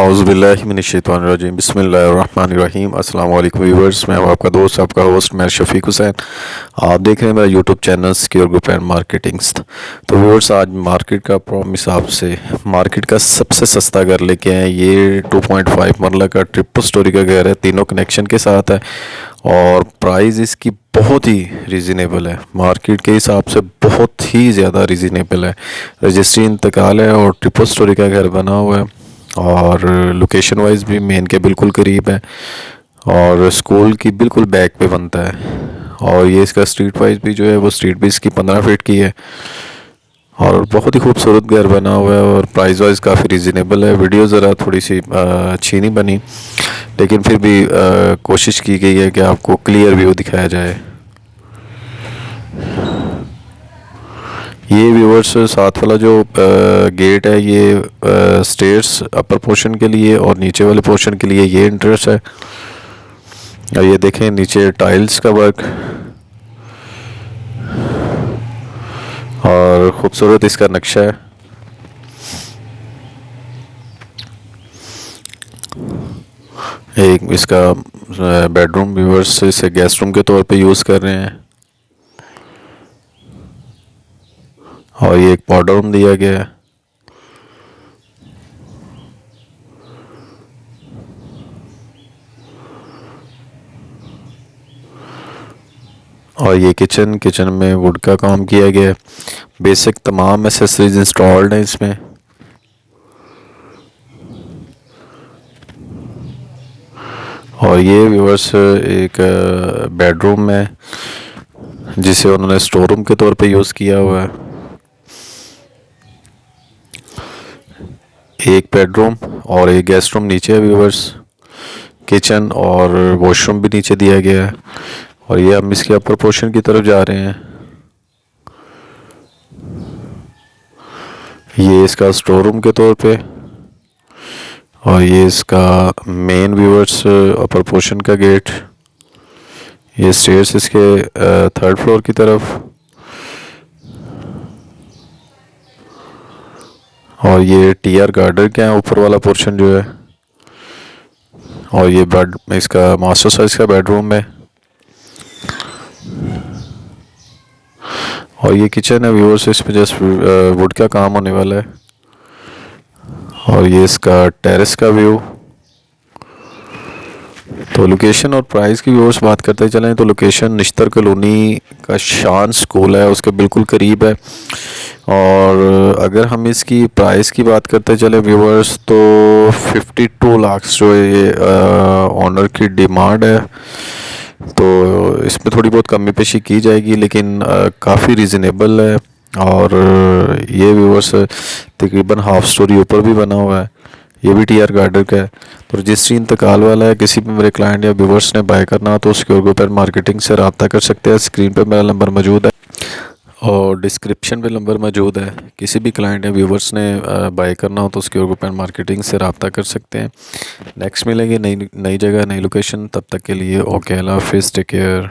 औज़ुबिल्लाहिमिनश्शैतानिर्रजीम बिस्मिल्लाहिर्रहमानिर्रहीम। अस्सलाम वालेकुम व्यूअर्स, मैं हूं आपका दोस्त, आपका होस्ट मैं शफीक हुसैन। आप देख रहे हैं मेरा YouTube channel secure group and marketings. तो व्यूअर्स, आज मार्केट का प्रॉमिस आपसे मार्केट का सबसे सस्ता घर लेके आए। ये 2.5 मरला का ट्रिपल स्टोरी का घर है, तीनों कनेक्शन के साथ है और प्राइस इसकी बहुत ही रीज़नेबल है, मार्केट के हिसाब से बहुत ही ज़्यादा रीज़नेबल है। रजिस्ट्री इंतकाल है और ट्रिपल स्टोरी का घर बना हुआ है और लोकेशन वाइज भी मेन के बिल्कुल करीब है और स्कूल की बिल्कुल बैक पे बनता है। और ये इसका स्ट्रीट वाइज भी जो है वो स्ट्रीट भी इसकी 15 फीट की है और बहुत ही खूबसूरत घर बना हुआ है और प्राइस वाइज काफ़ी रीज़नेबल है। वीडियो ज़रा थोड़ी सी अच्छी नहीं बनी, लेकिन फिर भी कोशिश की गई है कि आपको क्लियर व्यू दिखाया जाए। ये व्यूअर्स साथ वाला जो गेट है ये स्टेयर्स अपर पोर्शन के लिए और नीचे वाले पोर्शन के लिए ये एंट्रेंस है। और ये देखें नीचे टाइल्स का वर्क और ख़ूबसूरत इसका नक्शा है। एक इसका बेडरूम व्यूअर्स इसे गेस्ट रूम के तौर पे यूज़ कर रहे हैं और ये एक पाउडर रूम दिया गया है। और ये किचन में वुड का काम किया गया है। बेसिक तमाम एसेसरीज इंस्टॉल्ड हैं इसमें। और ये व्यूअर्स एक बेडरूम है जिसे उन्होंने स्टोर रूम के तौर पे यूज़ किया हुआ है। एक बेडरूम और एक गेस्ट रूम नीचे है व्यूअर्स। किचन और वॉशरूम भी नीचे दिया गया है और ये हम इसके अपर पोर्शन की तरफ जा रहे हैं। ये इसका स्टोर रूम के तौर पे और ये इसका मेन व्यूअर्स अपर पोर्शन का गेट। ये स्टेयर्स इसके थर्ड फ्लोर की तरफ और ये टीआर गार्डर का है ऊपर वाला पोर्शन जो है। और ये बेड इसका मास्टर साइज का बेडरूम है और ये किचन है व्यूअर्स, इसमें जस्ट वुड का काम होने वाला है। और ये इसका टेरेस का व्यू। तो लोकेशन और प्राइस की व्यूअर्स बात करते चलें तो लोकेशन निश्तर कॉलोनी का शान स्कूल है उसके बिल्कुल करीब है। और अगर हम इसकी प्राइस की बात करते चले व्यूअर्स तो 52 लाख जो ये ऑनर की डिमांड है, तो इसमें थोड़ी बहुत कमी पेशी की जाएगी, लेकिन काफ़ी रीज़नेबल है। और ये व्यूअर्स तकरीबन हाफ स्टोरी ऊपर भी बना हुआ है, ये भी टीआर गार्डर का है। तो रजिस्ट्री इंतकाल वाला है, किसी भी मेरे क्लाइंट या व्यूअर्स ने बाय करना तो सिक्योर ग्रुप एंड मार्केटिंग से रब्ता कर सकते हैं। स्क्रीन पर मेरा नंबर मौजूद है और डिस्क्रिप्शन पे नंबर मौजूद है। किसी भी क्लाइंट या व्यूवर्स ने बाय करना हो तो सिक्योर ग्रुप एंड मार्केटिंग से रब्ता कर सकते हैं। नेक्स्ट मिलेंगे नई जगह नई लोकेशन, तब तक के लिए ओके, अल्लाह हाफिज़, टेक केयर।